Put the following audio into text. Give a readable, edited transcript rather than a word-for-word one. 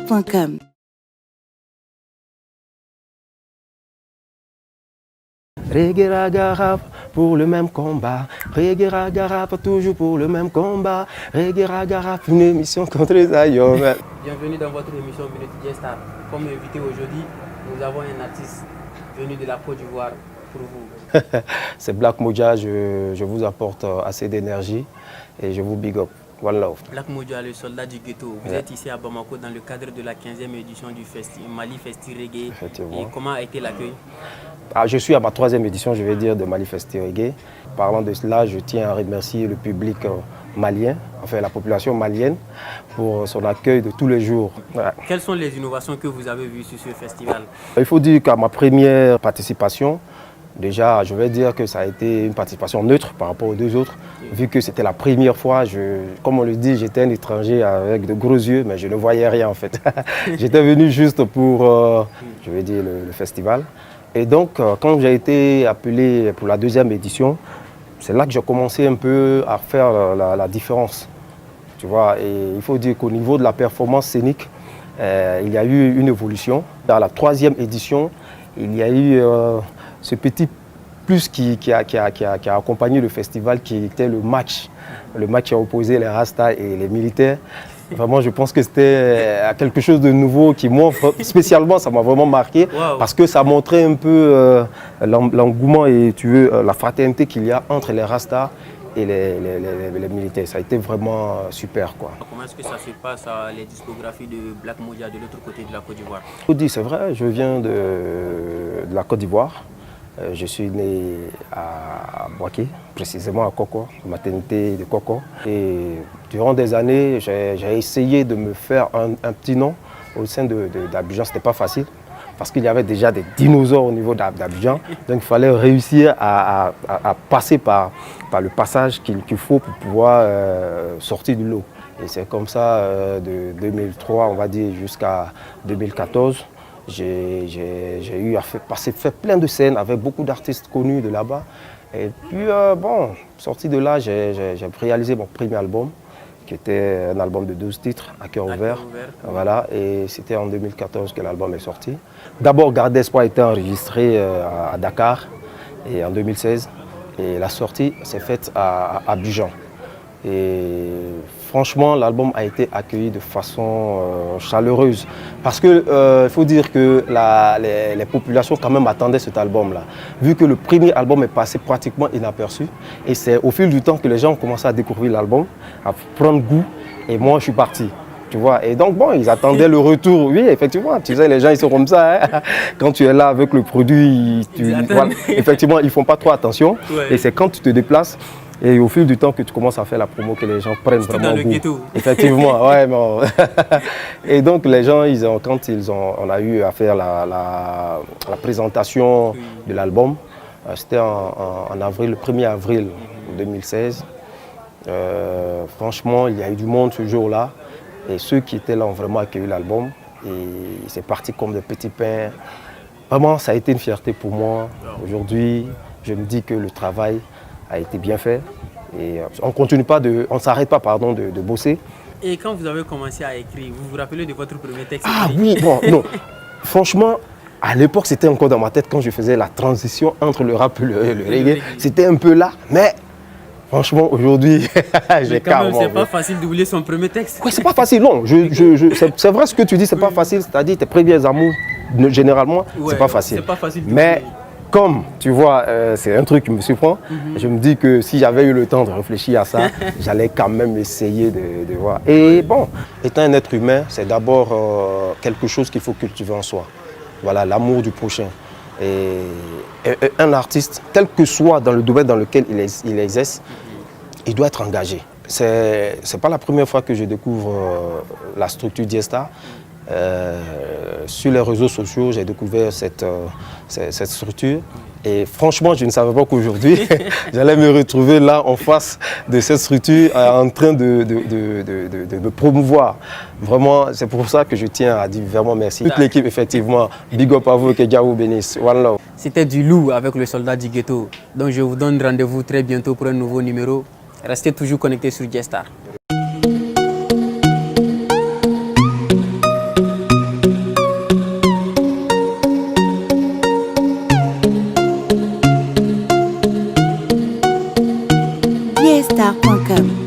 Jester.com. Reggae raga rap pour le même combat. Reggae raga rap toujours pour le même combat. Reggae raga rap, une émission contre les aïeux. Bienvenue dans votre émission Minute Jester. Comme invité aujourd'hui, nous avons un artiste venu de la Côte d'Ivoire pour vous. C'est Black Moja, je vous apporte assez d'énergie et je vous big up. One love. Black Moja, le soldat du ghetto. Vous êtes ici à Bamako dans le cadre de la 15e édition du Mali Festi Reggae. Et comment a été l'accueil? Je suis à ma 3e édition, je vais dire, de Mali Festi Reggae. Parlant de cela, je tiens à remercier le public malien, enfin la population malienne, pour son accueil de tous les jours. Ouais. Quelles sont les innovations que vous avez vues sur ce festival? Il faut dire qu'à ma première participation, déjà, je vais dire que ça a été une participation neutre par rapport aux deux autres, vu que c'était la première fois, comme on le dit, j'étais un étranger avec de gros yeux, mais je ne voyais rien en fait. J'étais venu juste pour, je vais dire, le festival. Et donc, quand j'ai été appelé pour la 2e édition, c'est là que j'ai commencé un peu à faire la différence. Tu vois, et il faut dire qu'au niveau de la performance scénique, il y a eu une évolution. Dans la 3e édition, il y a eu ce petit plus qui a accompagné le festival, qui était le match qui a opposé les Rastas et les militaires. Vraiment, je pense que c'était quelque chose de nouveau qui, moi, spécialement, ça m'a vraiment marqué. Wow. Parce que ça montrait un peu l'engouement et la fraternité qu'il y a entre les Rastas et les militaires. Ça a été vraiment super, quoi. Comment est-ce que ça se passe, les discographies de Black Moja de l'autre côté de la Côte d'Ivoire? C'est vrai, je viens de la Côte d'Ivoire. Je suis né à Boaké, précisément à Koko, maternité de Koko. Et durant des années, j'ai essayé de me faire un petit nom au sein d'Abidjan. Ce n'était pas facile parce qu'il y avait déjà des dinosaures au niveau d'Abidjan. Donc il fallait réussir à passer par le passage qu'il faut pour pouvoir sortir du lot. Et c'est comme ça, de 2003, on va dire, jusqu'à 2014. J'ai eu à faire plein de scènes avec beaucoup d'artistes connus de là-bas. Et puis, sorti de là, j'ai réalisé mon premier album, qui était un album de 12 titres, à cœur ouvert. Voilà, et c'était en 2014 que l'album est sorti. D'abord, Garde d'Espoir a été enregistré à Dakar et en 2016. Et la sortie s'est faite à Abidjan. Et franchement, l'album a été accueilli de façon chaleureuse. Parce qu'il faut dire que les populations quand même attendaient cet album-là. Vu que le premier album est passé pratiquement inaperçu. Et c'est au fil du temps que les gens ont commencé à découvrir l'album, à prendre goût. Et moi, je suis parti. Tu vois, et donc bon, ils attendaient le retour. Oui, effectivement, tu sais, les gens ils sont comme ça. Hein. Quand tu es là avec le produit, voilà, effectivement, ils ne font pas trop attention. Ouais. Et c'est quand tu te déplaces. Et au fil du temps que tu commences à faire la promo, que les gens prennent vraiment goût. Ghetto. Effectivement, ouais. Bon. Et donc les gens, quand on a eu à faire la présentation de l'album, c'était en avril, le 1er avril 2016. Franchement, il y a eu du monde ce jour-là. Et ceux qui étaient là ont vraiment accueilli l'album. Et c'est parti comme des petits pains. Vraiment, ça a été une fierté pour moi. Aujourd'hui, je me dis que le travail a été bien fait et on ne s'arrête pas de bosser. Et quand vous avez commencé à écrire, vous vous rappelez de votre premier texte? Ah oui, bon, non. Franchement, à l'époque, c'était encore dans ma tête quand je faisais la transition entre le rap et le reggae. C'était un peu là, mais franchement, aujourd'hui, j'ai carrément... C'est pas facile d'oublier son premier texte. Oui, c'est pas facile, non. C'est vrai ce que tu dis, c'est pas facile. C'est-à-dire tes premiers amours, généralement, c'est pas facile. C'est pas facile mais comme, tu vois, c'est un truc qui me surprend, je me dis que si j'avais eu le temps de réfléchir à ça, j'allais quand même essayer de voir. Et bon, étant un être humain, c'est d'abord quelque chose qu'il faut cultiver en soi. Voilà, l'amour du prochain. Et un artiste, tel que soit dans le domaine dans lequel il exerce, il doit être engagé. C'est pas la première fois que je découvre la structure Jester. Sur les réseaux sociaux, j'ai découvert cette structure et franchement, je ne savais pas qu'aujourd'hui, j'allais me retrouver là en face de cette structure en train de me promouvoir. Vraiment, c'est pour ça que je tiens à dire vraiment merci. Toute l'équipe, effectivement, big up à vous, que Dieu vous bénisse. One love. C'était du loup avec le soldat du ghetto. Donc je vous donne rendez-vous très bientôt pour un nouveau numéro. Restez toujours connectés sur Jester. diastar.com.